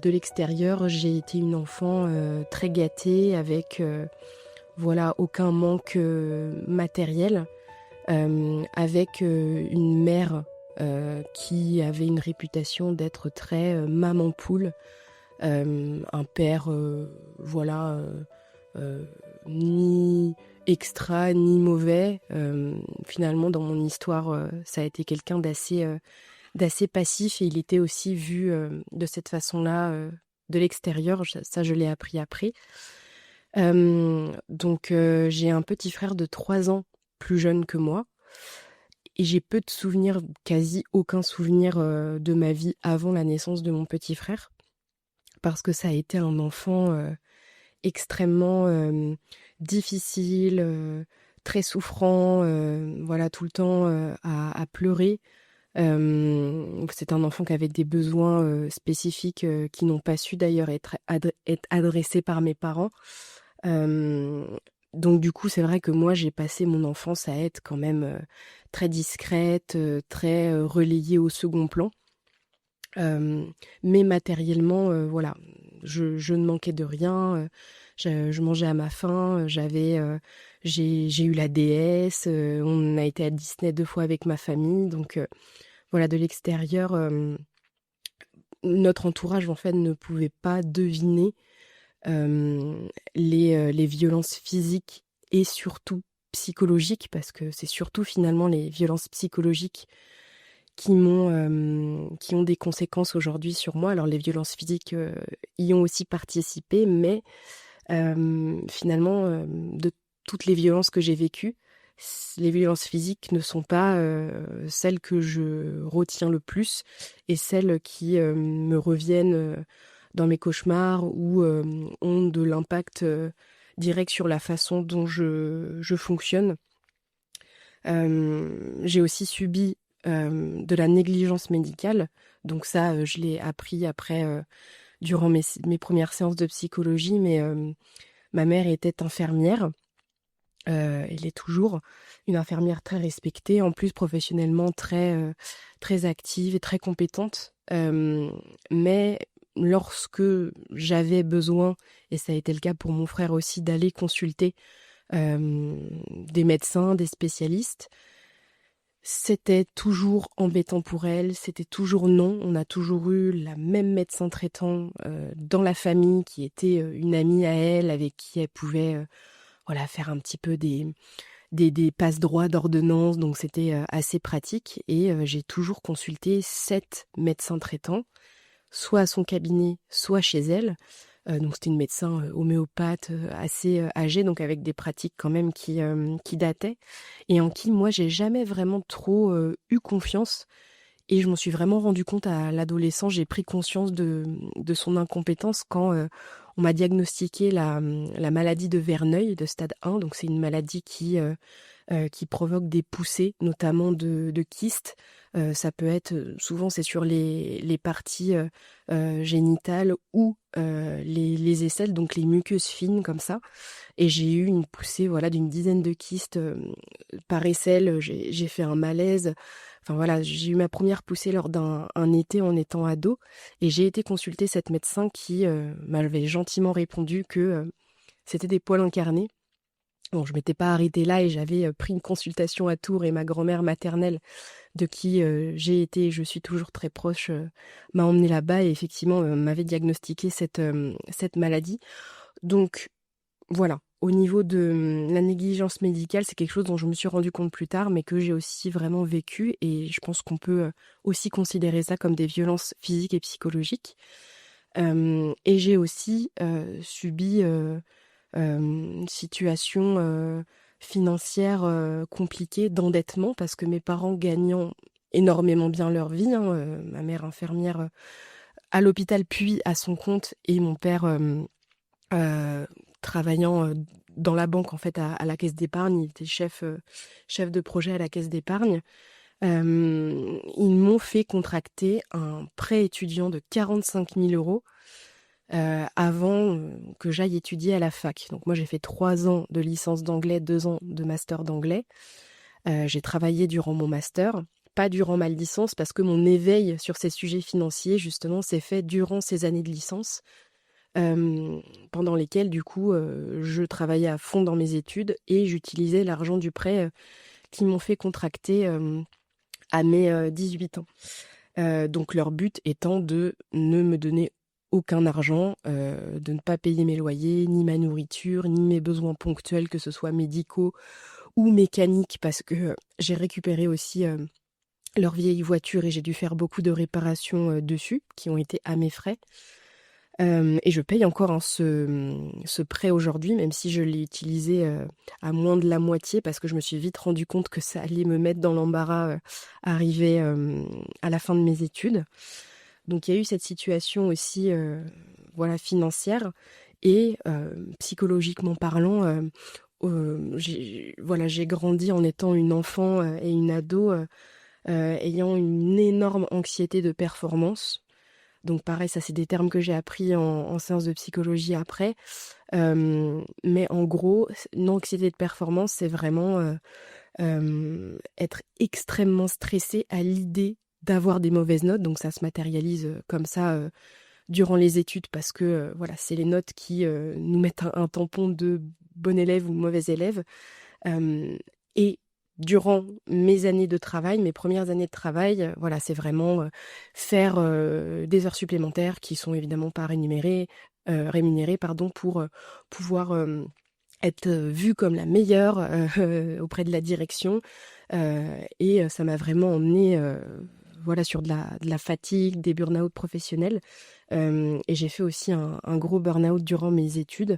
De l'extérieur, j'ai été une enfant très gâtée avec aucun manque matériel, avec une mère qui avait une réputation d'être très maman poule, un père euh, ni extra ni mauvais. Finalement, dans mon histoire, ça a été quelqu'un d'assez passif et il était aussi vu de cette façon-là de l'extérieur. Ça, je l'ai appris après. J'ai un petit frère de 3 ans plus jeune que moi et j'ai peu de souvenirs, quasi aucun souvenir de ma vie avant la naissance de mon petit frère parce que ça a été un enfant extrêmement difficile, très souffrant, tout le temps à pleurer. C'est un enfant qui avait des besoins spécifiques qui n'ont pas su d'ailleurs être adressés par mes parents. Euh, donc du coup, c'est vrai que moi, j'ai passé mon enfance à être quand même très discrète, très relayée au second plan. Euh, mais matériellement, je ne manquais de rien. Je mangeais à ma faim. J'ai eu la DS. On a été à Disney 2 fois avec ma famille. Donc de l'extérieur, notre entourage en fait ne pouvait pas deviner les violences physiques et surtout psychologiques, parce que c'est surtout finalement les violences psychologiques qui ont des conséquences aujourd'hui sur moi. Alors les violences physiques y ont aussi participé, mais finalement, de toutes les violences que j'ai vécues, les violences physiques ne sont pas celles que je retiens le plus et celles qui me reviennent dans mes cauchemars ou ont de l'impact direct sur la façon dont je fonctionne. J'ai aussi subi de la négligence médicale. Donc ça, je l'ai appris après, durant mes premières séances de psychologie, mais ma mère était infirmière. Elle est toujours une infirmière très respectée, en plus professionnellement très active et très compétente. Mais lorsque j'avais besoin, et ça a été le cas pour mon frère aussi, d'aller consulter des médecins, des spécialistes, c'était toujours embêtant pour elle, c'était toujours non. On a toujours eu la même médecin traitant dans la famille qui était une amie à elle, avec qui elle pouvait faire un petit peu des passe-droits d'ordonnance, donc c'était assez pratique. Et j'ai toujours consulté 7 médecins traitants, soit à son cabinet, soit chez elle. Donc c'était une médecin homéopathe assez âgée, donc avec des pratiques quand même qui dataient, et en qui moi j'ai jamais vraiment trop eu confiance. Et je m'en suis vraiment rendu compte à l'adolescence, j'ai pris conscience de son incompétence quand on m'a diagnostiqué la maladie de Verneuil de stade 1. Donc c'est une maladie qui provoque des poussées, notamment de kystes. Ça peut être, souvent c'est sur les parties génitales ou les aisselles, donc les muqueuses fines comme ça. Et j'ai eu une poussée d'une dizaine de kystes par aisselle. J'ai fait un malaise. Enfin voilà, j'ai eu ma première poussée lors d'un été en étant ado. Et j'ai été consulter cette médecin qui m'avait gentiment répondu que c'était des poils incarnés. Bon, je m'étais pas arrêtée là et j'avais pris une consultation à Tours, et ma grand-mère maternelle, de qui j'ai été et je suis toujours très proche, m'a emmenée là-bas et effectivement m'avait diagnostiqué cette maladie. Donc voilà, au niveau de la négligence médicale, c'est quelque chose dont je me suis rendu compte plus tard, mais que j'ai aussi vraiment vécu, et je pense qu'on peut aussi considérer ça comme des violences physiques et psychologiques. Et j'ai aussi subi une situation financière compliquée, d'endettement, parce que mes parents gagnant énormément bien leur vie, hein, ma mère infirmière à l'hôpital puis à son compte, et mon père euh, travaillant dans la banque en fait à la caisse d'épargne. Il était chef de projet à la caisse d'épargne. Ils m'ont fait contracter un prêt étudiant de 45 000 euros avant que j'aille étudier à la fac. Donc moi j'ai fait 3 ans de licence d'anglais, 2 ans de master d'anglais. J'ai travaillé durant mon master pas durant ma licence, parce que mon éveil sur ces sujets financiers, justement, s'est fait durant ces années de licence, pendant lesquelles, du coup, je travaillais à fond dans mes études et j'utilisais l'argent du prêt qu'ils m'ont fait contracter à mes 18 ans. Donc leur but étant de ne me donner aucun argent, de ne pas payer mes loyers, ni ma nourriture, ni mes besoins ponctuels, que ce soit médicaux ou mécaniques, parce que j'ai récupéré aussi leur vieille voiture et j'ai dû faire beaucoup de réparations dessus, qui ont été à mes frais. Et je paye encore ce prêt aujourd'hui, même si je l'ai utilisé à moins de la moitié, parce que je me suis vite rendu compte que ça allait me mettre dans l'embarras arrivé à la fin de mes études. Donc il y a eu cette situation aussi voilà, financière et psychologiquement parlant, j'ai grandi en étant une enfant et une ado ayant une énorme anxiété de performance. Donc pareil, ça c'est des termes que j'ai appris en séance de psychologie après. Mais en gros, une anxiété de performance, c'est vraiment être extrêmement stressé à l'idée d'avoir des mauvaises notes. Donc ça se matérialise comme ça durant les études, parce que voilà, c'est les notes qui nous mettent un tampon de bon élève ou mauvais élève. Et durant mes années de travail, mes premières années de travail, voilà, c'est vraiment faire des heures supplémentaires qui sont évidemment pas rémunérées, pour pouvoir être vue comme la meilleure auprès de la direction. Et ça m'a vraiment emmenée voilà, sur de la fatigue, des burn-out professionnels. Et j'ai fait aussi un gros burn-out durant mes études.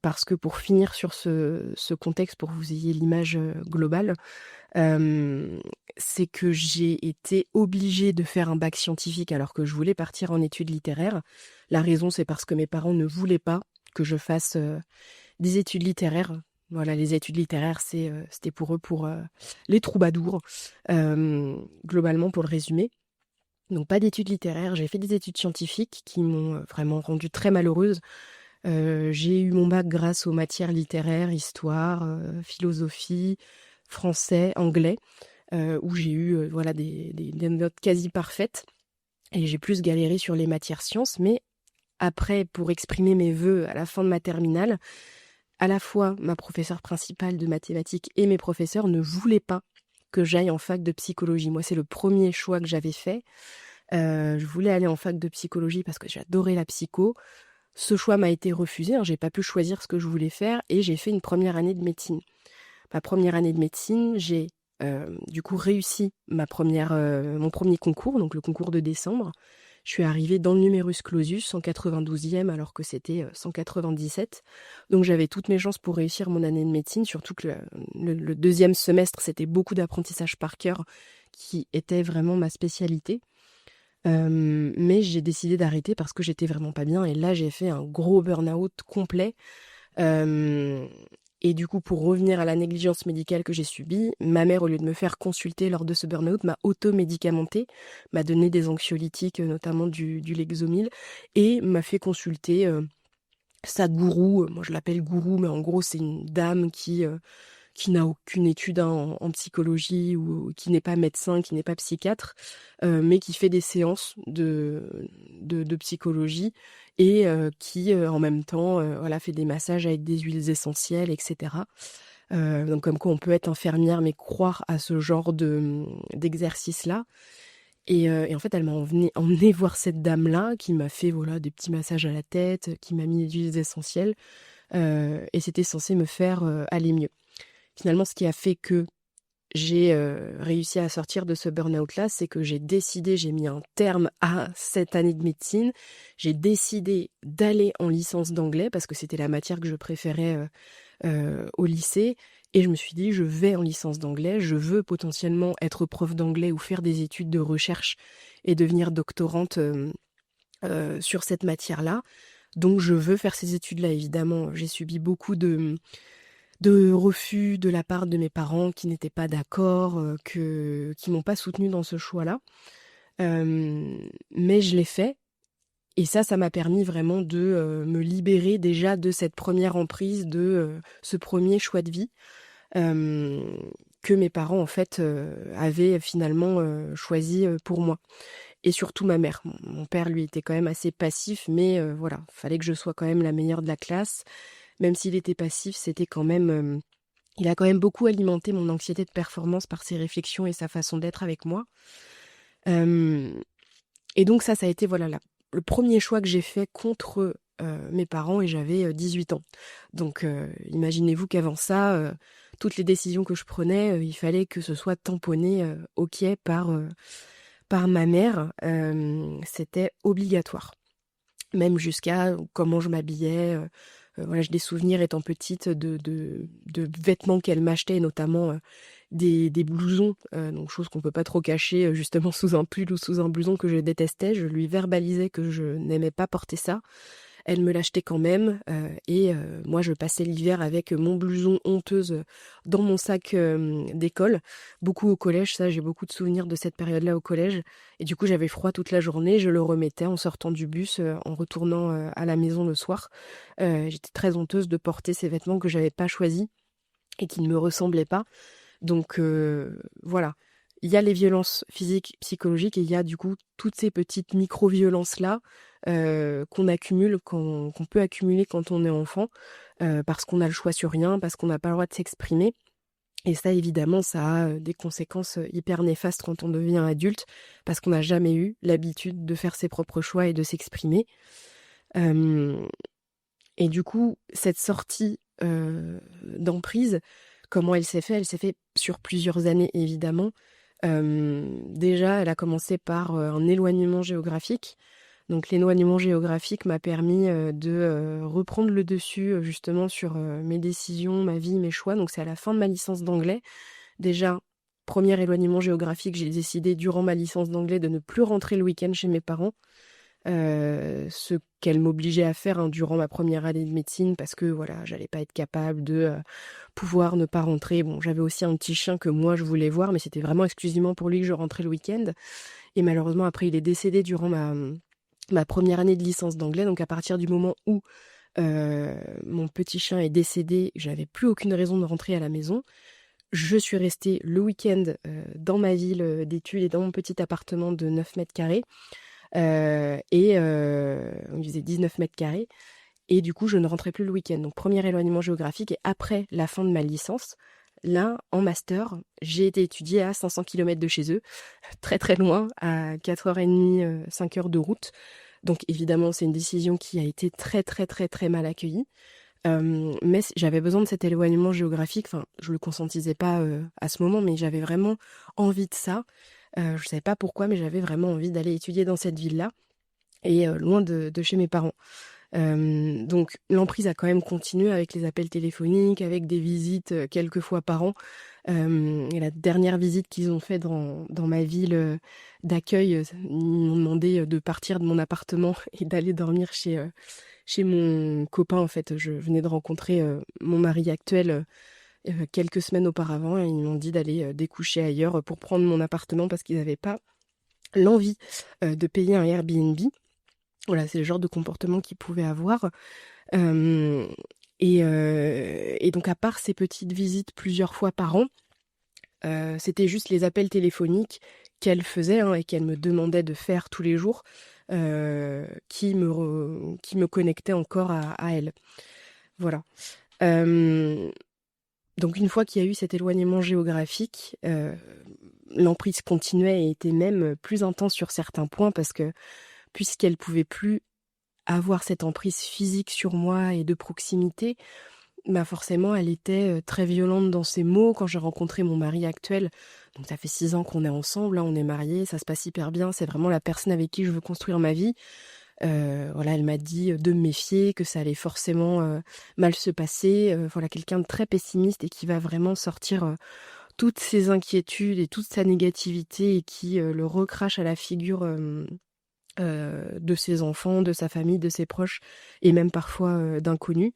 Parce que pour finir sur ce contexte, pour que vous ayez l'image globale, c'est que j'ai été obligée de faire un bac scientifique alors que je voulais partir en études littéraires. La raison, c'est parce que mes parents ne voulaient pas que je fasse des études littéraires. Voilà, les études littéraires, c'était pour eux, pour les troubadours, globalement, pour le résumer. Donc pas d'études littéraires, j'ai fait des études scientifiques qui m'ont vraiment rendue très malheureuse. J'ai eu mon bac grâce aux matières littéraires, histoire, philosophie, français, anglais, où j'ai eu voilà, des notes quasi parfaites. Et j'ai plus galéré sur les matières sciences, mais après, pour exprimer mes vœux à la fin de ma terminale, à la fois ma professeure principale de mathématiques et mes professeurs ne voulaient pas que j'aille en fac de psychologie. Moi, c'est le premier choix que j'avais fait. Je voulais aller en fac de psychologie parce que j'adorais la psycho. Ce choix m'a été refusé, hein, j'ai pas pu choisir ce que je voulais faire et j'ai fait une première année de médecine. Ma première année de médecine, j'ai du coup réussi mon premier concours, donc le concours de décembre. Je suis arrivée dans le numerus clausus, 192e, alors que c'était 197. Donc j'avais toutes mes chances pour réussir mon année de médecine, surtout que le deuxième semestre, c'était beaucoup d'apprentissage par cœur, qui était vraiment ma spécialité. Mais j'ai décidé d'arrêter parce que j'étais vraiment pas bien. Et là, j'ai fait un gros burn-out complet. Et du coup, pour revenir à la négligence médicale que j'ai subie, ma mère, au lieu de me faire consulter lors de ce burn-out, m'a auto-médicamentée, m'a donné des anxiolytiques, notamment du Lexomil, et m'a fait consulter sa gourou. Moi, je l'appelle gourou, mais en gros, c'est une dame qui n'a aucune étude en psychologie, ou qui n'est pas médecin, qui n'est pas psychiatre, mais qui fait des séances de psychologie et qui, en même temps, voilà, fait des massages avec des huiles essentielles, etc. Donc comme quoi on peut être infirmière, mais croire à ce genre d'exercice-là. Et en fait, elle m'a emmenée voir cette dame-là, qui m'a fait voilà, des petits massages à la tête, qui m'a mis des huiles essentielles, et c'était censé me faire aller mieux. Finalement, ce qui a fait que j'ai réussi à sortir de ce burn-out-là, c'est que j'ai mis un terme à cette année de médecine. J'ai décidé d'aller en licence d'anglais parce que c'était la matière que je préférais au lycée. Et je me suis dit, je vais en licence d'anglais, je veux potentiellement être prof d'anglais ou faire des études de recherche et devenir doctorante sur cette matière-là. Donc je veux faire ces études-là, évidemment. J'ai subi beaucoup de refus de la part de mes parents qui n'étaient pas d'accord, qui m'ont pas soutenue dans ce choix-là. Mais je l'ai fait. Et ça m'a permis vraiment de me libérer déjà de cette première emprise, de ce premier choix de vie, que mes parents, en fait, avaient finalement choisi pour moi. Et surtout ma mère. Mon père, lui, était quand même assez passif, mais voilà, fallait que je sois quand même la meilleure de la classe. Même s'il était passif, c'était quand même... il a quand même beaucoup alimenté mon anxiété de performance par ses réflexions et sa façon d'être avec moi. Euh, et donc ça a été voilà le premier choix que j'ai fait contre mes parents et j'avais 18 ans. Donc imaginez-vous qu'avant ça, toutes les décisions que je prenais, il fallait que ce soit tamponné ok par ma mère. C'était obligatoire. Même jusqu'à comment je m'habillais. Voilà, j'ai des souvenirs étant petite de vêtements qu'elle m'achetait, notamment des blousons, donc chose qu'on peut pas trop cacher justement sous un pull ou sous un blouson que je détestais. Je lui verbalisais que je n'aimais pas porter ça. Elle me l'achetait quand même et moi je passais l'hiver avec mon blouson honteuse dans mon sac d'école. Beaucoup au collège, ça j'ai beaucoup de souvenirs de cette période-là au collège. Et du coup j'avais froid toute la journée, je le remettais en sortant du bus, en retournant à la maison le soir. J'étais très honteuse de porter ces vêtements que j'avais pas choisis et qui ne me ressemblaient pas. Donc voilà, il y a les violences physiques, psychologiques et il y a du coup toutes ces petites micro-violences-là qu'on accumule, qu'on peut accumuler quand on est enfant, parce qu'on a le choix sur rien, parce qu'on n'a pas le droit de s'exprimer. Et ça, évidemment, ça a des conséquences hyper néfastes quand on devient adulte, parce qu'on n'a jamais eu l'habitude de faire ses propres choix et de s'exprimer. Et du coup, cette sortie d'emprise, comment elle s'est fait? Elle s'est fait sur plusieurs années, évidemment. Déjà, elle a commencé par un éloignement géographique. Donc l'éloignement géographique m'a permis de reprendre le dessus justement sur mes décisions, ma vie, mes choix. Donc c'est à la fin de ma licence d'anglais. Déjà, premier éloignement géographique, j'ai décidé durant ma licence d'anglais de ne plus rentrer le week-end chez mes parents. Ce qu'elle m'obligeait à faire durant ma première année de médecine parce que voilà, j'allais pas être capable de pouvoir ne pas rentrer. Bon, j'avais aussi un petit chien que moi je voulais voir, mais c'était vraiment exclusivement pour lui que je rentrais le week-end. Et malheureusement, après, il est décédé durant ma première année de licence d'anglais. Donc à partir du moment où mon petit chien est décédé, j'avais plus aucune raison de rentrer à la maison. Je suis restée le week-end dans ma ville d'études et dans mon petit appartement de 9 mètres carrés. On faisait 19 mètres carrés. Et du coup, je ne rentrais plus le week-end. Donc, premier éloignement géographique. Et après la fin de ma licence, là, en master, j'ai été étudiée à 500 km de chez eux, très très loin, à 4h30, 5 heures de route. Donc, évidemment, c'est une décision qui a été très très très très mal accueillie. Mais j'avais besoin de cet éloignement géographique. Enfin, je le consentisais pas à ce moment, mais j'avais vraiment envie de ça. Je savais pas pourquoi, mais j'avais vraiment envie d'aller étudier dans cette ville-là et loin de chez mes parents. Donc l'emprise a quand même continué avec les appels téléphoniques, avec des visites quelques fois par an. Et la dernière visite qu'ils ont fait dans ma ville d'accueil, ils m'ont demandé de partir de mon appartement et d'aller dormir chez mon copain. En fait, je venais de rencontrer mon mari actuel quelques semaines auparavant et ils m'ont dit d'aller découcher ailleurs pour prendre mon appartement parce qu'ils n'avaient pas l'envie de payer un Airbnb. Voilà, c'est le genre de comportement qu'ils pouvaient avoir. Et donc, à part ces petites visites plusieurs fois par an, c'était juste les appels téléphoniques qu'elle faisait et qu'elle me demandait de faire tous les jours qui me connectaient encore à elle. Voilà. Donc une fois qu'il y a eu cet éloignement géographique, l'emprise continuait et était même plus intense sur certains points parce que puisqu'elle pouvait plus avoir cette emprise physique sur moi et de proximité, bah forcément elle était très violente dans ses mots. Quand j'ai rencontré mon mari actuel, donc ça fait 6 ans qu'on est ensemble, là, on est mariés, ça se passe hyper bien, c'est vraiment la personne avec qui je veux construire ma vie. Voilà, elle m'a dit de me méfier, que ça allait forcément mal se passer. Voilà, quelqu'un de très pessimiste et qui va vraiment sortir toutes ses inquiétudes et toute sa négativité et qui le recrache à la figure de ses enfants, de sa famille, de ses proches et même parfois d'inconnus.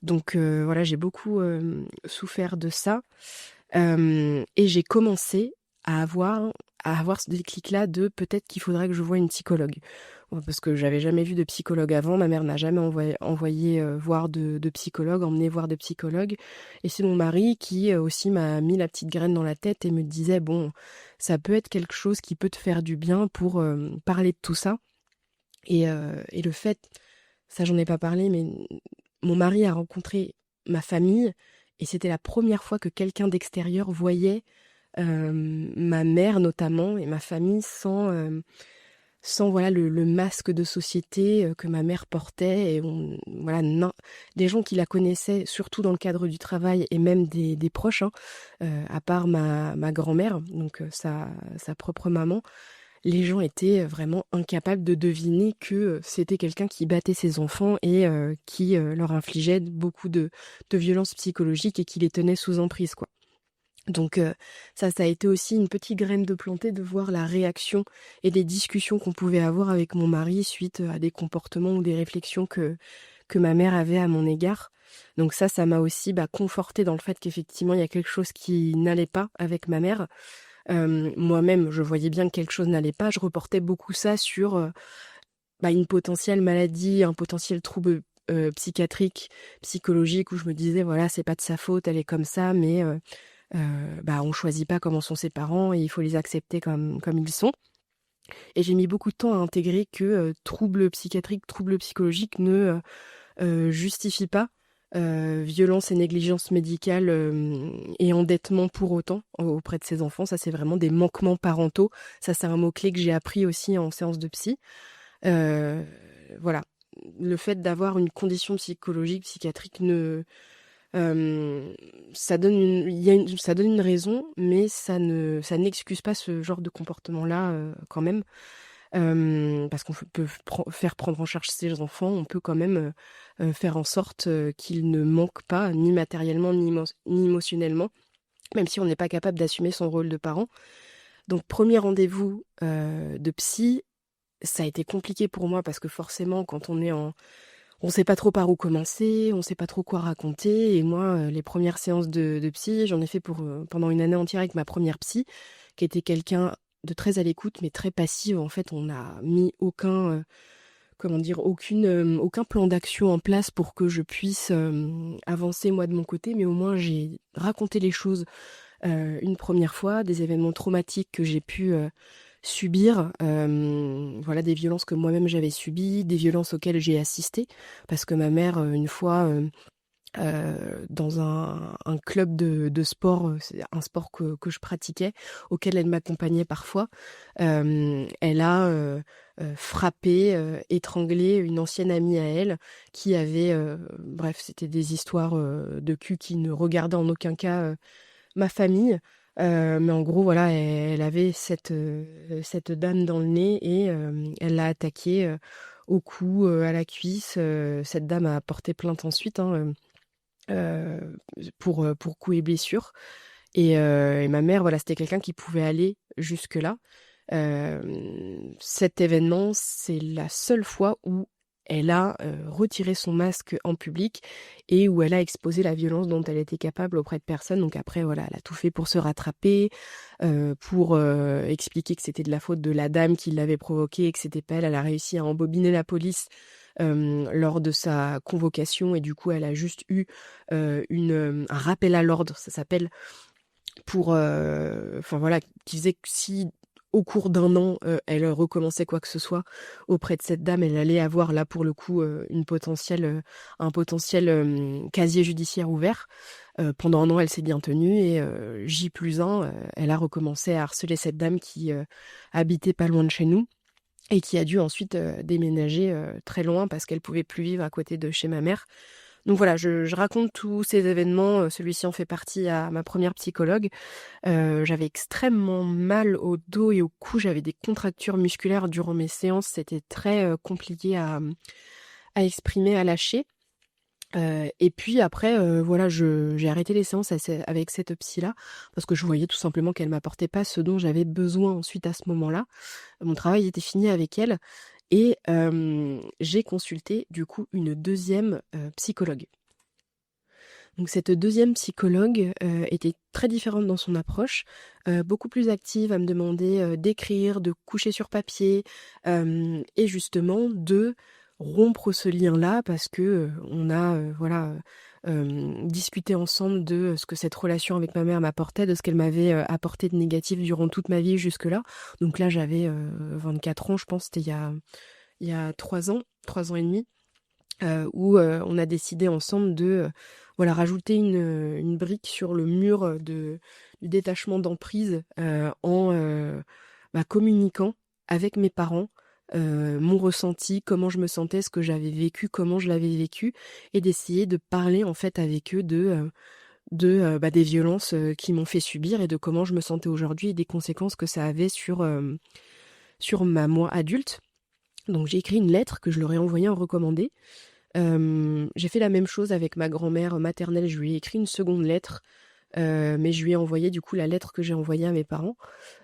Donc voilà, j'ai beaucoup souffert de ça. Et j'ai commencé à avoir ce déclic-là de peut-être qu'il faudrait que je voie une psychologue. parce que j'avais jamais vu de psychologue avant. Ma mère n'a jamais envoyé voir de psychologue, emmené voir de psychologue. Et c'est mon mari qui aussi m'a mis la petite graine dans la tête et me disait, bon, ça peut être quelque chose qui peut te faire du bien pour parler de tout ça. Et le fait, ça j'en ai pas parlé, mais mon mari a rencontré ma famille et c'était la première fois que quelqu'un d'extérieur voyait ma mère notamment et ma famille sans voilà le masque de société que ma mère portait. Et voilà, des gens qui la connaissaient, surtout dans le cadre du travail et même des proches, hein, à part ma grand-mère, donc sa propre maman. Les gens étaient vraiment incapables de deviner que c'était quelqu'un qui battait ses enfants et qui leur infligeait beaucoup de violences psychologiques et qui les tenait sous emprise, quoi. Donc ça a été aussi une petite graine de plantée de voir la réaction et les discussions qu'on pouvait avoir avec mon mari suite à des comportements ou des réflexions que ma mère avait à mon égard. Donc ça m'a aussi confortée dans le fait qu'effectivement il y a quelque chose qui n'allait pas avec ma mère. Moi-même, je voyais bien que quelque chose n'allait pas. Je reportais beaucoup ça sur une potentielle maladie, un potentiel trouble psychiatrique, psychologique, où je me disais, voilà, c'est pas de sa faute, elle est comme ça, mais on choisit pas comment sont ses parents et il faut les accepter comme ils sont. Et j'ai mis beaucoup de temps à intégrer que trouble psychiatrique, trouble psychologique ne justifie pas violence et négligence médicale et endettement pour autant auprès de ses enfants. Ça, c'est vraiment des manquements parentaux. Ça, c'est un mot-clé que j'ai appris aussi en séance de psy. Voilà. Le fait d'avoir une condition psychologique, psychiatrique, ça donne une raison, mais ça n'excuse pas ce genre de comportement-là quand même. Parce qu'on peut faire prendre en charge ses enfants, on peut quand même faire en sorte qu'ils ne manquent pas, ni matériellement, ni émotionnellement, même si on n'est pas capable d'assumer son rôle de parent. Donc, premier rendez-vous de psy, ça a été compliqué pour moi parce que forcément, quand on sait pas trop par où commencer, on sait pas trop quoi raconter. Et moi, les premières séances de psy, j'en ai fait pendant une année entière avec ma première psy, qui était quelqu'un de très à l'écoute, mais très passive. En fait, on n'a mis aucun plan d'action en place pour que je puisse avancer moi de mon côté. Mais au moins, j'ai raconté les choses une première fois, des événements traumatiques que j'ai pu subir, voilà, des violences que moi-même j'avais subies, des violences auxquelles j'ai assisté, parce que ma mère, une fois, dans un club de sport, c'est un sport que je pratiquais, auquel elle m'accompagnait parfois, elle a frappé, étranglé une ancienne amie à elle qui avait, bref, c'était des histoires de cul qui ne regardaient en aucun cas ma famille. Mais en gros, voilà, elle avait cette dame dans le nez et elle l'a attaquée au cou, à la cuisse. Cette dame a porté plainte ensuite, hein, pour coups et blessures. Et ma mère, voilà, c'était quelqu'un qui pouvait aller jusque-là. Cet événement, c'est la seule fois où elle a retiré son masque en public et où elle a exposé la violence dont elle était capable auprès de personnes. Donc après, voilà, elle a tout fait pour se rattraper, pour expliquer que c'était de la faute de la dame qui l'avait provoqué et que c'était pas elle. Elle a réussi à embobiner la police lors de sa convocation et du coup, elle a juste eu un rappel à l'ordre, ça s'appelle, pour, voilà, qui faisait que si au cours d'un an, elle recommençait quoi que ce soit auprès de cette dame, elle allait avoir là pour le coup un potentiel casier judiciaire ouvert. Pendant un an, elle s'est bien tenue et J+1, elle a recommencé à harceler cette dame qui habitait pas loin de chez nous et qui a dû ensuite déménager très loin parce qu'elle pouvait plus vivre à côté de chez ma mère. Donc voilà, je raconte tous ces événements, celui-ci en fait partie à ma première psychologue. J'avais extrêmement mal au dos et au cou, j'avais des contractures musculaires durant mes séances, c'était très compliqué à exprimer, à lâcher. Et puis après, voilà, j'ai arrêté les séances avec cette psy-là, parce que je voyais tout simplement qu'elle m'apportait pas ce dont j'avais besoin ensuite à ce moment-là. Mon travail était fini avec elle. Et j'ai consulté du coup une deuxième psychologue. Donc cette deuxième psychologue était très différente dans son approche, beaucoup plus active à me demander d'écrire, de coucher sur papier, et justement de rompre ce lien-là parce que on a discuté ensemble de ce que cette relation avec ma mère m'apportait, de ce qu'elle m'avait apporté de négatif durant toute ma vie jusque-là. Donc là j'avais 24 ans, je pense, c'était il y a 3 ans et demi. Où on a décidé ensemble de rajouter une brique sur le mur du détachement d'emprise en communiquant avec mes parents mon ressenti, comment je me sentais, ce que j'avais vécu, comment je l'avais vécu, et d'essayer de parler en fait avec eux des violences qu'ils m'ont fait subir et de comment je me sentais aujourd'hui et des conséquences que ça avait sur ma moi adulte. Donc j'ai écrit une lettre que je leur ai envoyée en recommandé. J'ai fait la même chose avec ma grand-mère maternelle, je lui ai écrit une seconde lettre, mais je lui ai envoyé du coup la lettre que j'ai envoyée à mes parents.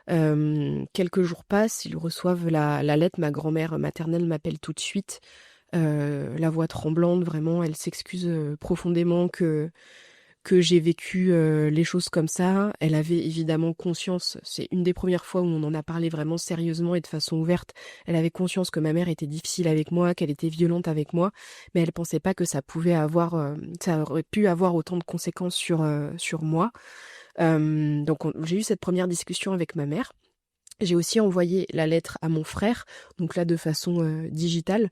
Quelques jours passent, ils reçoivent la lettre, ma grand-mère maternelle m'appelle tout de suite, la voix tremblante, vraiment, elle s'excuse profondément que j'ai vécu les choses comme ça. Elle avait évidemment conscience, c'est une des premières fois où on en a parlé vraiment sérieusement et de façon ouverte, elle avait conscience que ma mère était difficile avec moi, qu'elle était violente avec moi, mais elle pensait pas que ça aurait pu avoir autant de conséquences sur moi. Donc j'ai eu cette première discussion avec ma mère. J'ai aussi envoyé la lettre à mon frère, donc là de façon digitale.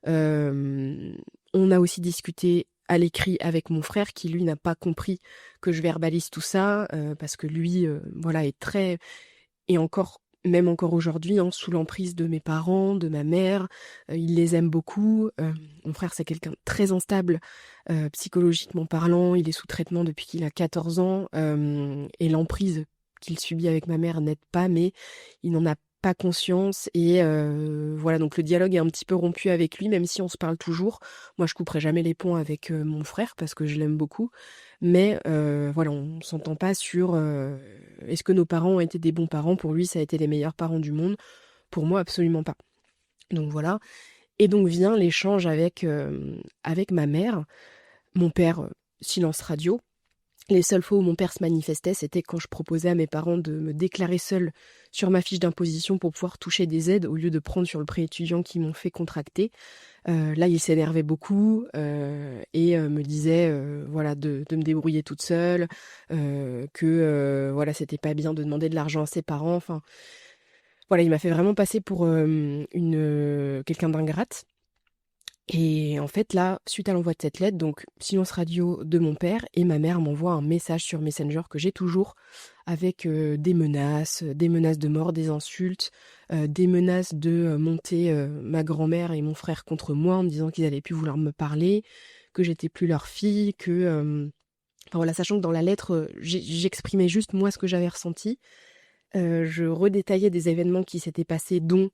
On a aussi discuté à l'écrit avec mon frère qui lui n'a pas compris que je verbalise tout ça parce que lui est très et même encore aujourd'hui sous l'emprise de mes parents, de ma mère, il les aime beaucoup. Mon frère c'est quelqu'un de très instable psychologiquement parlant, il est sous traitement depuis qu'il a 14 ans et l'emprise qu'il subit avec ma mère n'aide pas, mais il n'en a pas conscience et donc le dialogue est un petit peu rompu avec lui, même si on se parle toujours. Moi je couperai jamais les ponts avec mon frère parce que je l'aime beaucoup, mais on s'entend pas sur est-ce que nos parents ont été des bons parents. Pour lui ça a été les meilleurs parents du monde, pour moi absolument pas. Donc voilà, et donc vient l'échange avec ma mère. Mon père, silence radio. Les seules fois où mon père se manifestait, c'était quand je proposais à mes parents de me déclarer seule sur ma fiche d'imposition pour pouvoir toucher des aides au lieu de prendre sur le prêt étudiant qu'ils m'ont fait contracter. Là, il s'énervait beaucoup et me disait de me débrouiller toute seule, que c'était pas bien de demander de l'argent à ses parents. Enfin, voilà, il m'a fait vraiment passer pour quelqu'un d'ingrate. Et en fait, là, suite à l'envoi de cette lettre, donc silence radio de mon père, et ma mère m'envoie un message sur Messenger que j'ai toujours, avec des menaces de mort, des insultes, des menaces de monter ma grand-mère et mon frère contre moi en me disant qu'ils allaient plus vouloir me parler, que j'étais plus leur fille, sachant que dans la lettre, j'exprimais juste moi ce que j'avais ressenti. Je redétaillais des événements qui s'étaient passés, dont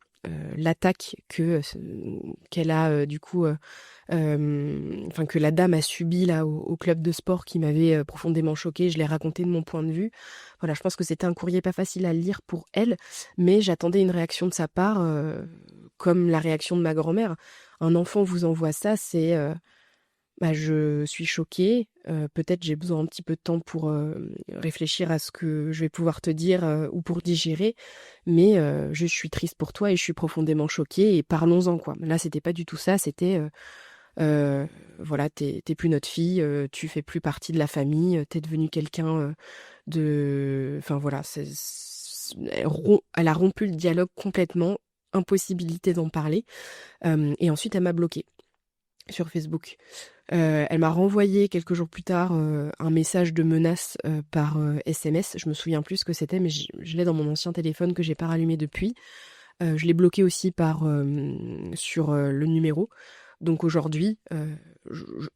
l'attaque qu'elle a que la dame a subi là au club de sport qui m'avait profondément choquée. Je l'ai raconté de mon point de vue. Voilà, je pense que c'était un courrier pas facile à lire pour elle, mais j'attendais une réaction de sa part, comme la réaction de ma grand-mère. Un enfant vous envoie ça, c'est je suis choquée, peut-être j'ai besoin un petit peu de temps pour réfléchir à ce que je vais pouvoir te dire ou pour digérer, mais je suis triste pour toi et je suis profondément choquée et parlons-en quoi. Là c'était pas du tout ça, c'était t'es plus notre fille, tu fais plus partie de la famille, t'es devenu quelqu'un de... Enfin voilà, elle a rompu le dialogue complètement, impossibilité d'en parler, et ensuite elle m'a bloquée sur Facebook. Elle m'a renvoyé quelques jours plus tard un message de menace par SMS. Je me souviens plus ce que c'était, mais je l'ai dans mon ancien téléphone que j'ai pas rallumé depuis. Je l'ai bloqué aussi sur le numéro. Donc aujourd'hui,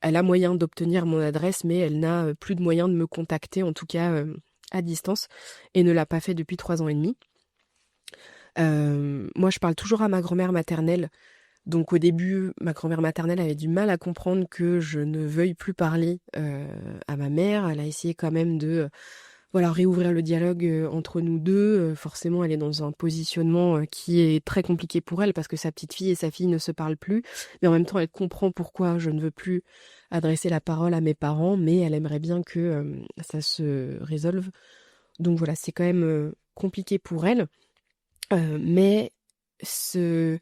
elle a moyen d'obtenir mon adresse, mais elle n'a plus de moyen de me contacter, en tout cas à distance, et ne l'a pas fait depuis 3 ans et demi. Moi, je parle toujours à ma grand-mère maternelle. Donc au début, ma grand-mère maternelle avait du mal à comprendre que je ne veuille plus parler à ma mère. Elle a essayé quand même de voilà, réouvrir le dialogue entre nous deux. Forcément, elle est dans un positionnement qui est très compliqué pour elle parce que sa petite fille et sa fille ne se parlent plus. Mais en même temps, elle comprend pourquoi je ne veux plus adresser la parole à mes parents, mais elle aimerait bien que ça se résolve. Donc voilà, c'est quand même compliqué pour elle. Mais ce,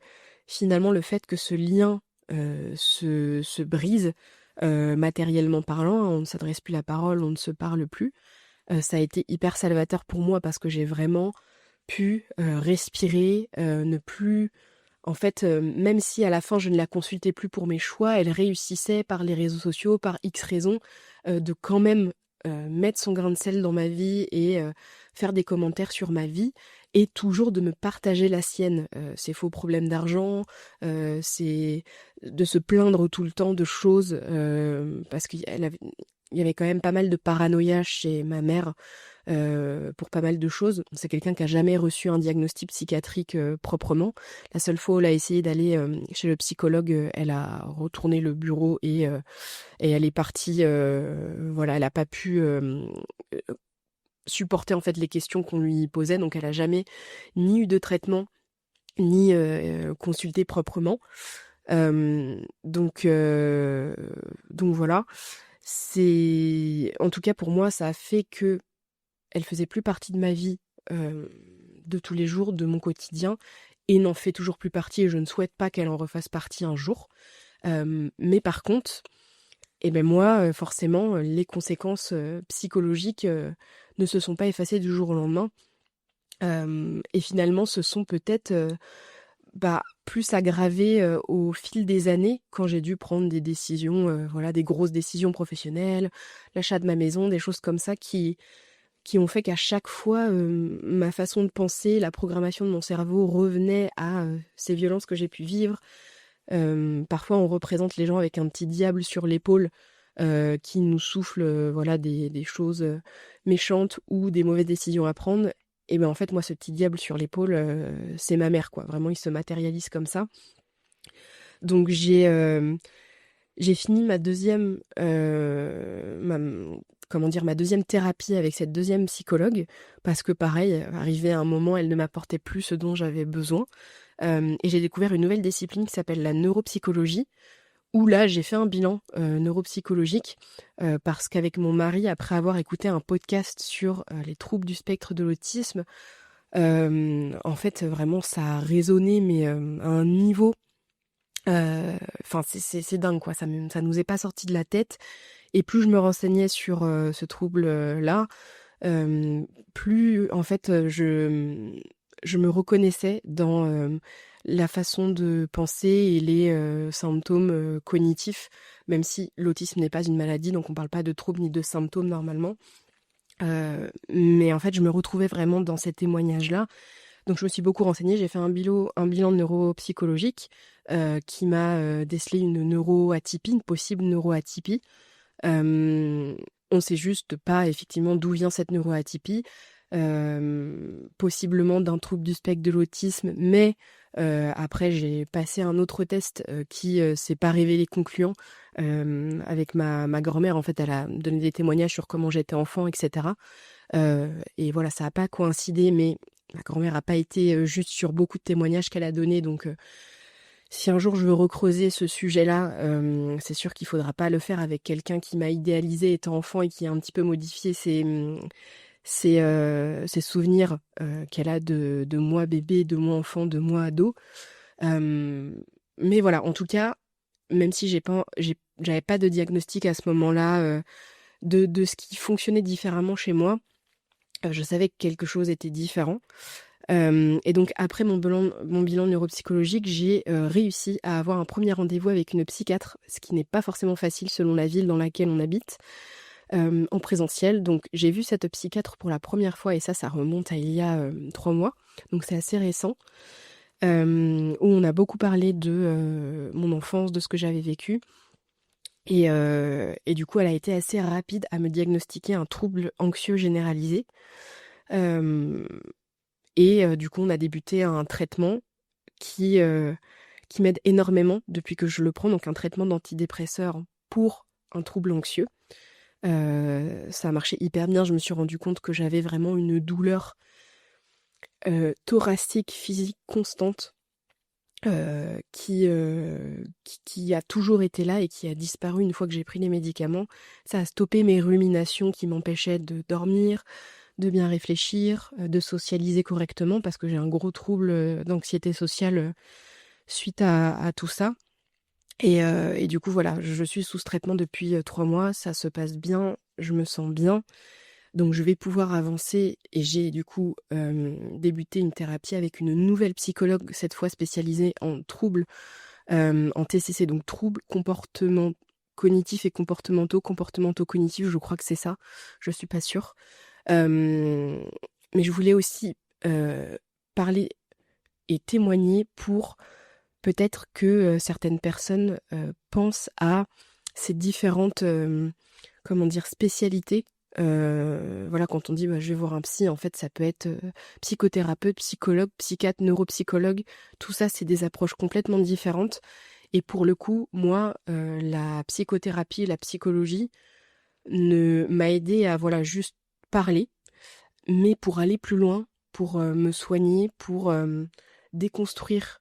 finalement, le fait que ce lien se brise, matériellement parlant, hein, on ne s'adresse plus la parole, on ne se parle plus, ça a été hyper salvateur pour moi parce que j'ai vraiment pu respirer, ne plus... En fait, même si à la fin je ne la consultais plus pour mes choix, elle réussissait par les réseaux sociaux, par X raisons, de quand même mettre son grain de sel dans ma vie et faire des commentaires sur ma vie et toujours de me partager la sienne. Ses faux problèmes d'argent, c'est de se plaindre tout le temps de choses parce qu'il y avait quand même pas mal de paranoïa chez ma mère pour pas mal de choses. C'est quelqu'un qui a jamais reçu un diagnostic psychiatrique proprement. La seule fois où elle a essayé d'aller chez le psychologue, elle a retourné le bureau et elle est partie. Voilà, elle a pas pu supporter en fait les questions qu'on lui posait, donc elle a jamais ni eu de traitement ni consulté proprement. Donc voilà. C'est en tout cas pour moi ça a fait que elle faisait plus partie de ma vie de tous les jours, de mon quotidien, et n'en fait toujours plus partie, et je ne souhaite pas qu'elle en refasse partie un jour. Mais par contre, eh ben moi, forcément, les conséquences psychologiques ne se sont pas effacées du jour au lendemain. Et finalement, se sont peut-être plus aggravées au fil des années, quand j'ai dû prendre des décisions, voilà, des grosses décisions professionnelles, l'achat de ma maison, des choses comme ça qui ont fait qu'à chaque fois, ma façon de penser, la programmation de mon cerveau revenait à ces violences que j'ai pu vivre. Parfois, on représente les gens avec un petit diable sur l'épaule qui nous souffle voilà, des choses méchantes ou des mauvaises décisions à prendre. Et ben en fait, moi, ce petit diable sur l'épaule, c'est ma mère, quoi. Vraiment, il se matérialise comme ça. Donc j'ai fini ma deuxième, comment dire, ma deuxième thérapie avec cette deuxième psychologue, parce que pareil, arrivé à un moment, elle ne m'apportait plus ce dont j'avais besoin. Et j'ai découvert une nouvelle discipline qui s'appelle la neuropsychologie, où là, j'ai fait un bilan neuropsychologique, parce qu'avec mon mari, après avoir écouté un podcast sur les troubles du spectre de l'autisme, en fait, vraiment, ça a résonné, mais à un niveau... Enfin, c'est dingue, quoi. Ça nous est pas sorti de la tête. Et plus je me renseignais sur ce trouble-là, plus, en fait, je me reconnaissais dans la façon de penser et les symptômes cognitifs, même si l'autisme n'est pas une maladie, donc on parle pas de troubles ni de symptômes normalement. Mais en fait, je me retrouvais vraiment dans ces témoignages-là. Donc je me suis beaucoup renseignée, j'ai fait un bilan neuropsychologique qui m'a décelé une neuroatypie, une possible neuroatypie. On sait juste pas effectivement d'où vient cette neuroatypie, possiblement d'un trouble du spectre de l'autisme, mais après j'ai passé un autre test qui s'est pas révélé concluant avec ma grand-mère. En fait, elle a donné des témoignages sur comment j'étais enfant, etc. Et voilà, ça a pas coïncidé, mais ma grand-mère a pas été juste sur beaucoup de témoignages qu'elle a donnés, donc si un jour je veux recreuser ce sujet-là, c'est sûr qu'il faudra pas le faire avec quelqu'un qui m'a idéalisé étant enfant et qui a un petit peu modifié ses souvenirs qu'elle a de moi bébé, de moi enfant, de moi ado. Mais voilà, en tout cas, même si j'avais pas de diagnostic à ce moment-là de ce qui fonctionnait différemment chez moi, je savais que quelque chose était différent. Et donc après mon bilan neuropsychologique, j'ai réussi à avoir un premier rendez-vous avec une psychiatre, ce qui n'est pas forcément facile selon la ville dans laquelle on habite, en présentiel. Donc j'ai vu cette psychiatre pour la première fois, et ça remonte à il y a 3 mois, donc c'est assez récent, où on a beaucoup parlé de mon enfance, de ce que j'avais vécu. Et du coup, elle a été assez rapide à me diagnostiquer un trouble anxieux généralisé. Euh, et du coup, on a débuté un traitement qui, qui m'aide énormément depuis que je le prends, donc un traitement d'antidépresseur pour un trouble anxieux. Ça a marché hyper bien. Je me suis rendu compte que j'avais vraiment une douleur thoracique, physique constante, qui a toujours été là et qui a disparu une fois que j'ai pris les médicaments. Ça a stoppé mes ruminations qui m'empêchaient de dormir, de bien réfléchir, de socialiser correctement parce que j'ai un gros trouble d'anxiété sociale suite à tout ça. Et du coup, voilà, je suis sous ce traitement depuis 3 mois, ça se passe bien, je me sens bien. Donc je vais pouvoir avancer et j'ai du coup débuté une thérapie avec une nouvelle psychologue, cette fois spécialisée en troubles, en TCC, donc troubles comportement cognitifs et comportementaux cognitifs, je crois que c'est ça, je suis pas sûre. Mais je voulais aussi parler et témoigner pour peut-être que certaines personnes pensent à ces différentes comment dire, spécialités. Voilà, quand on dit bah, je vais voir un psy, en fait, ça peut être psychothérapeute, psychologue, psychiatre, neuropsychologue. Tout ça, c'est des approches complètement différentes. Et pour le coup, moi, la psychothérapie et la psychologie m'a aidé à voilà juste parler, mais pour aller plus loin, pour me soigner, pour déconstruire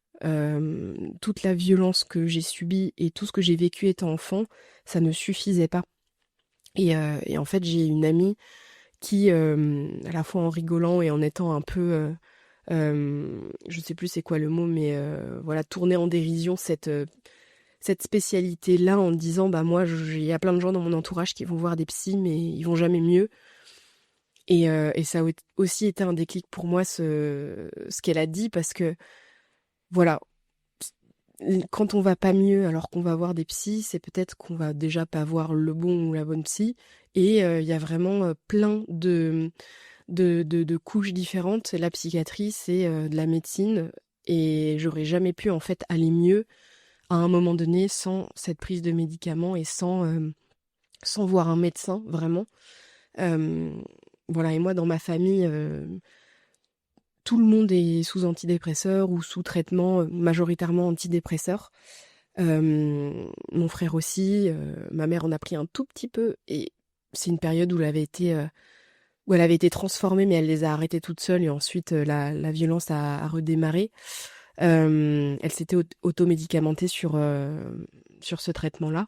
toute la violence que j'ai subie et tout ce que j'ai vécu étant enfant, ça ne suffisait pas. Et en fait, j'ai une amie qui, à la fois en rigolant et en étant un peu, je sais plus c'est quoi le mot, mais voilà, tournait en dérision cette spécialité-là en disant, bah moi, il y a plein de gens dans mon entourage qui vont voir des psys, mais ils vont jamais mieux. Et ça a aussi été un déclic pour moi, ce qu'elle a dit, parce que, voilà, quand on va pas mieux alors qu'on va voir des psys, c'est peut-être qu'on va déjà pas voir le bon ou la bonne psy. Et il y a vraiment plein de couches différentes. La psychiatrie, c'est de la médecine. Et j'aurais jamais pu en fait aller mieux à un moment donné sans cette prise de médicaments et sans voir un médecin, vraiment. Euh, voilà, et moi, dans ma famille, tout le monde est sous antidépresseurs ou sous traitement majoritairement antidépresseurs. Mon frère aussi, ma mère en a pris un tout petit peu et c'est une période où elle avait été transformée, mais elle les a arrêtés toute seule et ensuite la violence a redémarré. Elle s'était automédicamentée sur ce traitement-là.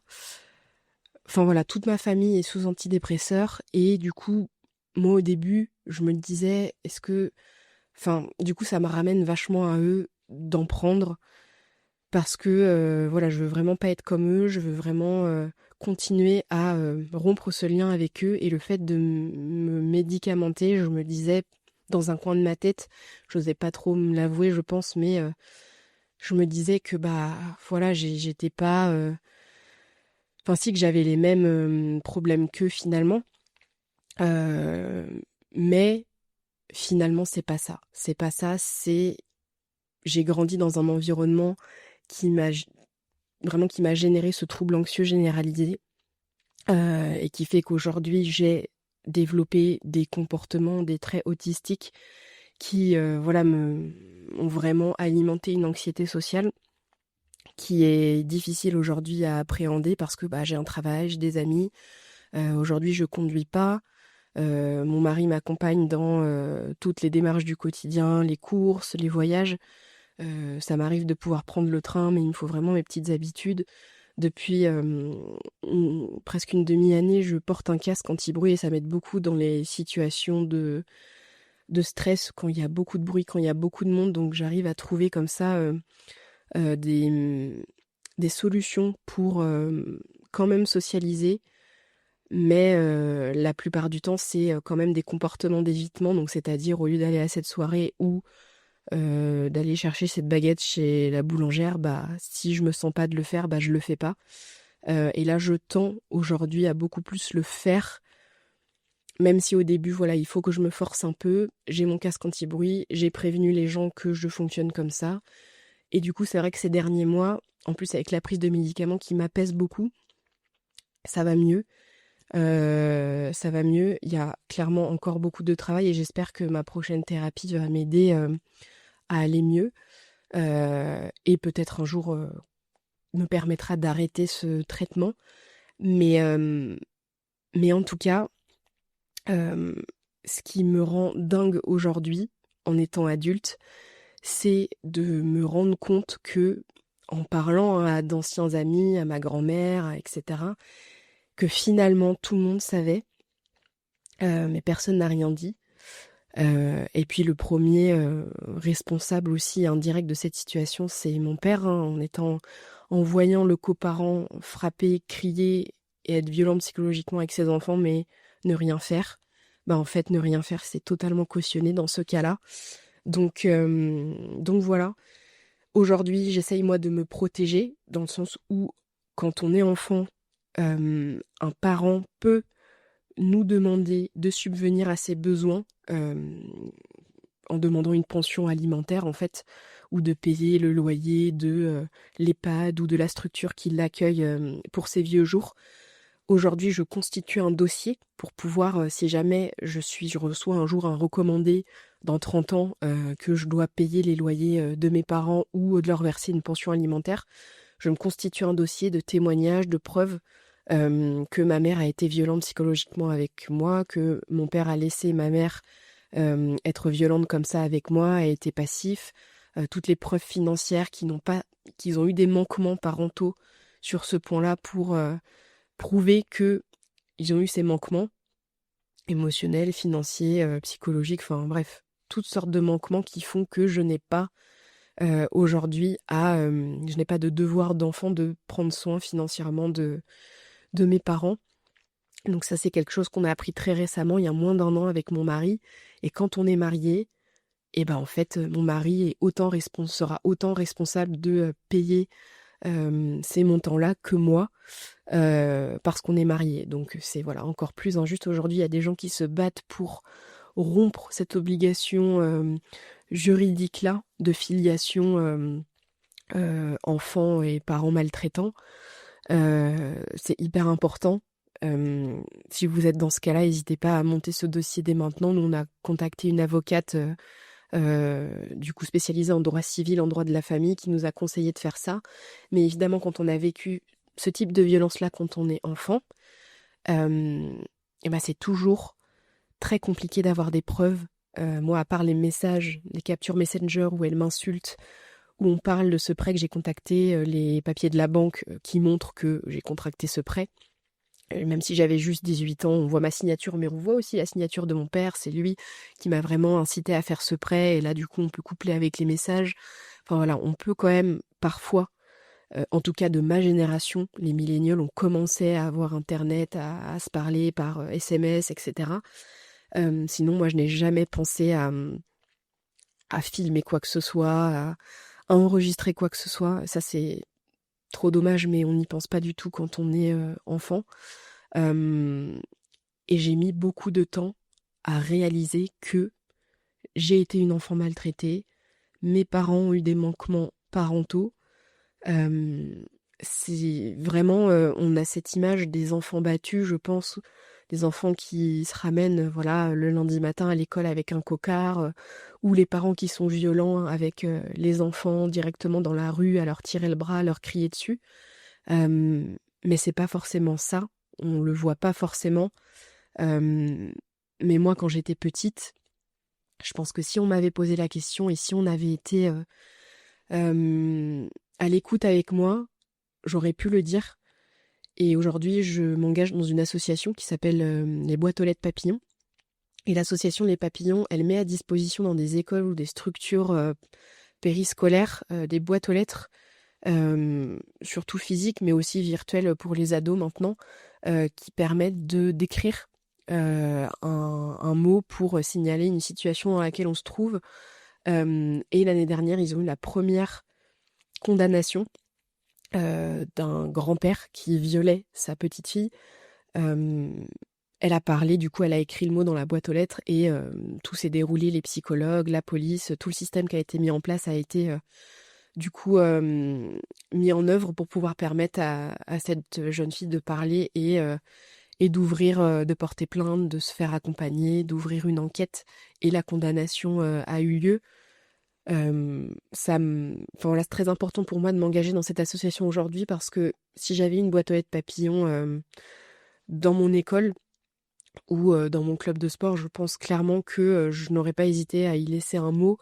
Enfin voilà, toute ma famille est sous antidépresseurs et du coup, moi au début, je me disais, est-ce que... Enfin, du coup, ça me ramène vachement à eux d'en prendre parce que voilà, je veux vraiment pas être comme eux, je veux vraiment continuer à rompre ce lien avec eux et le fait de me médicamenter, je me disais dans un coin de ma tête, j'osais pas trop me l'avouer, je pense, mais je me disais que bah voilà, j'étais pas enfin si que j'avais les mêmes problèmes qu'eux finalement. Euh, mais finalement c'est pas ça. C'est pas ça, c'est j'ai grandi dans un environnement qui m'a vraiment qui m'a généré ce trouble anxieux généralisé et qui fait qu'aujourd'hui j'ai développé des comportements, des traits autistiques qui voilà me ont vraiment alimenté une anxiété sociale qui est difficile aujourd'hui à appréhender parce que bah, j'ai un travail, j'ai des amis. Aujourd'hui je conduis pas. Mon mari m'accompagne dans toutes les démarches du quotidien, les courses, les voyages. Ça m'arrive de pouvoir prendre le train, mais il me faut vraiment mes petites habitudes. Depuis presque une demi-année, je porte un casque anti-bruit et ça m'aide beaucoup dans les situations de stress, quand il y a beaucoup de bruit, quand il y a beaucoup de monde. Donc j'arrive à trouver comme ça des solutions pour quand même socialiser. Mais la plupart du temps, c'est quand même des comportements d'évitement. Donc c'est-à-dire, au lieu d'aller à cette soirée ou d'aller chercher cette baguette chez la boulangère, bah si je me sens pas de le faire, bah je le fais pas. Et là je tends aujourd'hui à beaucoup plus le faire, même si au début voilà il faut que je me force un peu. J'ai mon casque anti-bruit, j'ai prévenu les gens que je fonctionne comme ça. Et du coup c'est vrai que ces derniers mois, en plus avec la prise de médicaments qui m'apaise beaucoup, ça va mieux. Ça va mieux. Il y a clairement encore beaucoup de travail et j'espère que ma prochaine thérapie va m'aider à aller mieux. Et peut-être un jour me permettra d'arrêter ce traitement. Mais, Mais en tout cas, ce qui me rend dingue aujourd'hui, en étant adulte, c'est de me rendre compte que, en parlant à d'anciens amis, à ma grand-mère, etc., que finalement tout le monde savait, mais personne n'a rien dit. Et puis le premier responsable aussi indirect de cette situation, c'est mon père, hein, en voyant le coparent frapper, crier et être violent psychologiquement avec ses enfants, mais ne rien faire. Bah en fait, ne rien faire, c'est totalement cautionné dans ce cas-là. Donc voilà. Aujourd'hui, j'essaye moi de me protéger dans le sens où, quand on est enfant, un parent peut nous demander de subvenir à ses besoins en demandant une pension alimentaire en fait, ou de payer le loyer de l'EHPAD ou de la structure qui l'accueille pour ses vieux jours. Aujourd'hui, je constitue un dossier pour pouvoir, si jamais je reçois un jour un recommandé dans 30 ans que je dois payer les loyers de mes parents ou de leur verser une pension alimentaire, je me constitue un dossier de témoignages, de preuves que ma mère a été violente psychologiquement avec moi, que mon père a laissé ma mère être violente comme ça avec moi, a été passif, toutes les preuves financières qu'ils ont eu des manquements parentaux sur ce point-là pour prouver que ils ont eu ces manquements émotionnels, financiers, psychologiques, enfin bref, toutes sortes de manquements qui font que je n'ai pas aujourd'hui je n'ai pas de devoir d'enfant de prendre soin financièrement de mes parents. Donc ça, c'est quelque chose qu'on a appris très récemment, il y a moins d'1 an avec mon mari. Et quand on est marié, et ben en fait, mon mari sera autant responsable de payer ces montants-là que moi, parce qu'on est mariés. Donc c'est voilà encore plus injuste aujourd'hui. Il y a des gens qui se battent pour rompre cette obligation juridique-là de filiation enfants et parents maltraitants. C'est hyper important. Si vous êtes dans ce cas-là, n'hésitez pas à monter ce dossier dès maintenant. Nous, on a contacté une avocate du coup spécialisée en droit civil, en droit de la famille, qui nous a conseillé de faire ça. Mais évidemment, quand on a vécu ce type de violence-là quand on est enfant, et ben c'est toujours très compliqué d'avoir des preuves. Moi, à part les messages, les captures Messenger où elle m'insulte, où on parle de ce prêt que j'ai contacté, les papiers de la banque qui montrent que j'ai contracté ce prêt. Même si j'avais juste 18 ans, on voit ma signature, mais on voit aussi la signature de mon père. C'est lui qui m'a vraiment incité à faire ce prêt. Et là, du coup, on peut coupler avec les messages. Enfin voilà, on peut quand même parfois, en tout cas de ma génération, les millénials ont commencé à avoir Internet, à se parler par SMS, etc. Sinon, moi, je n'ai jamais pensé à filmer quoi que ce soit, à enregistrer quoi que ce soit. Ça, c'est trop dommage, mais on n'y pense pas du tout quand on est enfant. Et j'ai mis beaucoup de temps à réaliser que j'ai été une enfant maltraitée, mes parents ont eu des manquements parentaux. C'est vraiment, on a cette image des enfants battus, je pense, des enfants qui se ramènent, voilà, le lundi matin à l'école avec un cocard, ou les parents qui sont violents avec les enfants directement dans la rue, à leur tirer le bras, à leur crier dessus. Mais c'est pas forcément ça, on le voit pas forcément. Mais moi, quand j'étais petite, je pense que si on m'avait posé la question et si on avait été à l'écoute avec moi, j'aurais pu le dire. Et aujourd'hui, je m'engage dans une association qui s'appelle les Boîtes aux lettres Papillons. Et l'association Les Papillons, elle met à disposition dans des écoles ou des structures périscolaires des boîtes aux lettres, surtout physiques, mais aussi virtuelles pour les ados maintenant, qui permettent d'écrire un mot pour signaler une situation dans laquelle on se trouve. Et l'année dernière, ils ont eu la première condamnation d'un grand-père qui violait sa petite fille. Elle a parlé, du coup, elle a écrit le mot dans la boîte aux lettres et tout s'est déroulé, les psychologues, la police, tout le système qui a été mis en place a été du coup mis en œuvre pour pouvoir permettre à cette jeune fille de parler et d'ouvrir, de porter plainte, de se faire accompagner, d'ouvrir une enquête. Et la condamnation a eu lieu. Enfin, voilà, c'est très important pour moi de m'engager dans cette association aujourd'hui parce que si j'avais une boîte aux lettres papillon dans mon école, ou dans mon club de sport, je pense clairement que je n'aurais pas hésité à y laisser un mot.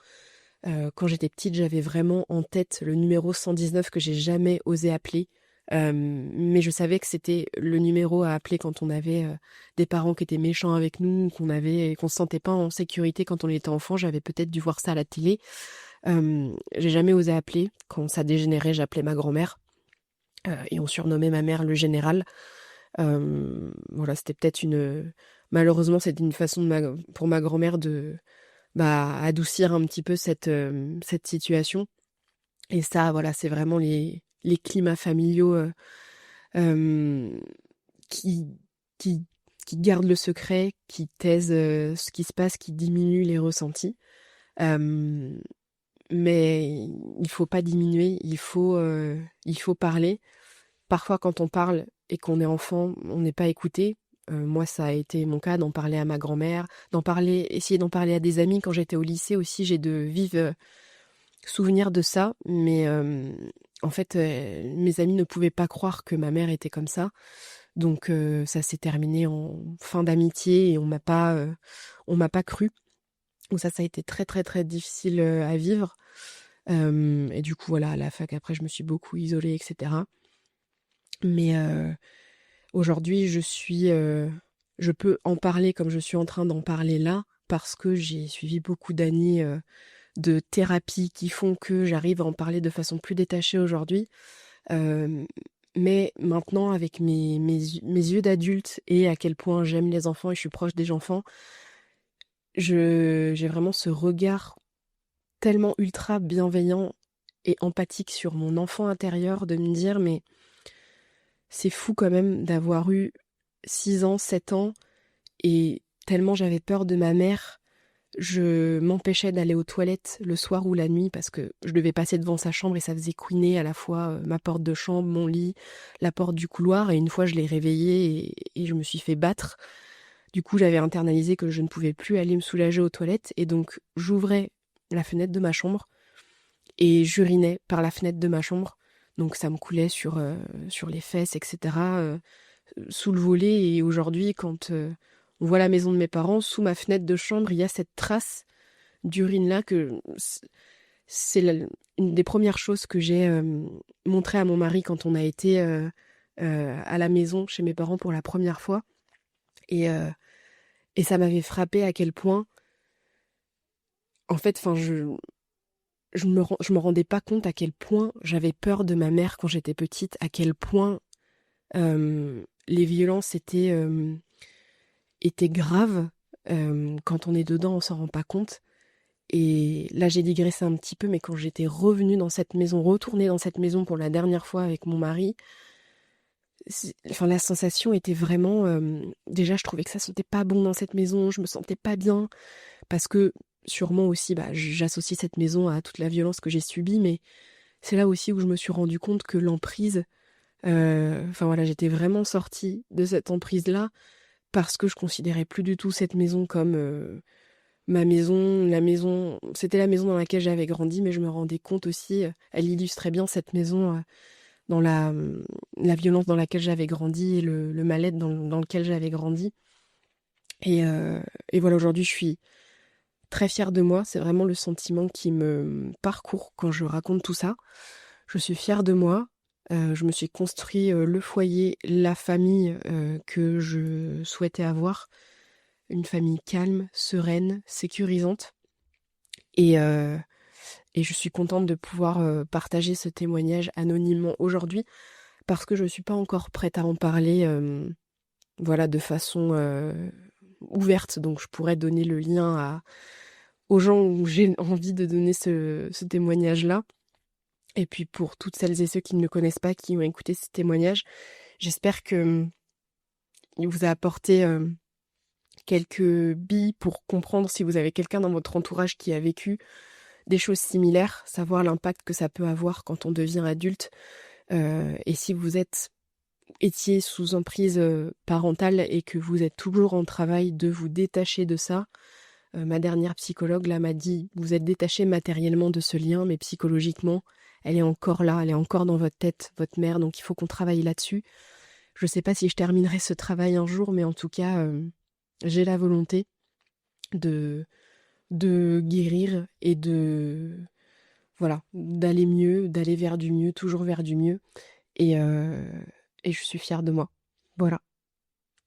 Quand j'étais petite, j'avais vraiment en tête le numéro 119 que j'ai jamais osé appeler. Mais je savais que c'était le numéro à appeler quand on avait des parents qui étaient méchants avec nous, qu'on se sentait pas en sécurité quand on était enfant. J'avais peut-être dû voir ça à la télé. J'ai jamais osé appeler. Quand ça dégénérait, j'appelais ma grand-mère. Et on surnommait ma mère le général. Voilà, c'était peut-être malheureusement, c'était une façon pour ma grand-mère de adoucir un petit peu cette situation. Et ça, voilà, c'est vraiment les climats familiaux euh, qui, qui, qui gardent le secret, qui taisent ce qui se passe, qui diminuent les ressentis. Euh, mais il faut pas diminuer, il faut parler. Parfois, quand on parle et qu'on est enfant, on n'est pas écouté. Moi, ça a été mon cas d'en parler à ma grand-mère, essayer d'en parler à des amis. Quand j'étais au lycée aussi, j'ai de vifs souvenirs de ça. Mais en fait, mes amis ne pouvaient pas croire que ma mère était comme ça. Donc, ça s'est terminé en fin d'amitié et on m'a pas cru. Donc ça a été très, très, très difficile à vivre. Et du coup, voilà, à la fac, après, je me suis beaucoup isolée, etc. Mais aujourd'hui, je peux en parler comme je suis en train d'en parler là, parce que j'ai suivi beaucoup d'années de thérapie qui font que j'arrive à en parler de façon plus détachée aujourd'hui. Euh, mais maintenant, avec mes yeux d'adulte et à quel point j'aime les enfants et je suis proche des enfants, j'ai vraiment ce regard tellement ultra bienveillant et empathique sur mon enfant intérieur de me dire, mais c'est fou quand même d'avoir eu 6 ans, 7 ans, et tellement j'avais peur de ma mère, je m'empêchais d'aller aux toilettes le soir ou la nuit parce que je devais passer devant sa chambre et ça faisait couiner à la fois ma porte de chambre, mon lit, la porte du couloir, et une fois je l'ai réveillée et je me suis fait battre. Du coup, j'avais internalisé que je ne pouvais plus aller me soulager aux toilettes et donc j'ouvrais la fenêtre de ma chambre et j'urinais par la fenêtre de ma chambre. Donc ça me coulait sur les fesses, etc., sous le volet. Et aujourd'hui, quand on voit la maison de mes parents, sous ma fenêtre de chambre, il y a cette trace d'urine-là c'est une des premières choses que j'ai montré à mon mari quand on a été à la maison chez mes parents pour la première fois. Et, euh, et ça m'avait frappé à quel point, en fait, enfin, je me rendais pas compte à quel point j'avais peur de ma mère quand j'étais petite, à quel point les violences étaient graves. Quand on est dedans, on s'en rend pas compte. Et là, j'ai digressé un petit peu, mais quand j'étais revenue dans cette maison, retournée dans cette maison pour la dernière fois avec mon mari, enfin, la sensation était vraiment... déjà, je trouvais que ça sentait pas bon dans cette maison, je me sentais pas bien, parce que sûrement aussi, j'associe cette maison à toute la violence que j'ai subie, mais c'est là aussi où je me suis rendu compte que l'emprise... Enfin voilà, j'étais vraiment sortie de cette emprise-là parce que je considérais plus du tout cette maison comme ma maison, c'était la maison dans laquelle j'avais grandi, mais je me rendais compte aussi, elle illustrait bien cette maison dans la violence dans laquelle j'avais grandi et le mal-être dans lequel j'avais grandi. Et voilà, aujourd'hui, je suis très fière de moi. C'est vraiment le sentiment qui me parcourt quand je raconte tout ça. Je suis fière de moi. Je me suis construit le foyer, la famille que je souhaitais avoir. Une famille calme, sereine, sécurisante. Et, euh, et je suis contente de pouvoir partager ce témoignage anonymement aujourd'hui parce que je ne suis pas encore prête à en parler voilà, de façon ouverte. Donc je pourrais donner le lien aux gens où j'ai envie de donner ce témoignage-là. Et puis pour toutes celles et ceux qui ne me connaissent pas, qui ont écouté ce témoignage, j'espère que il vous a apporté quelques billes pour comprendre si vous avez quelqu'un dans votre entourage qui a vécu des choses similaires, savoir l'impact que ça peut avoir quand on devient adulte. Et si vous étiez sous emprise parentale et que vous êtes toujours en travail de vous détacher de ça, ma dernière psychologue là m'a dit, vous êtes détaché matériellement de ce lien, mais psychologiquement, elle est encore là, elle est encore dans votre tête, votre mère, donc il faut qu'on travaille là-dessus. Je sais pas si je terminerai ce travail un jour, mais en tout cas, j'ai la volonté de, de guérir et de, voilà, d'aller mieux, d'aller vers du mieux, toujours vers du mieux. Et, euh, et je suis fière de moi. Voilà.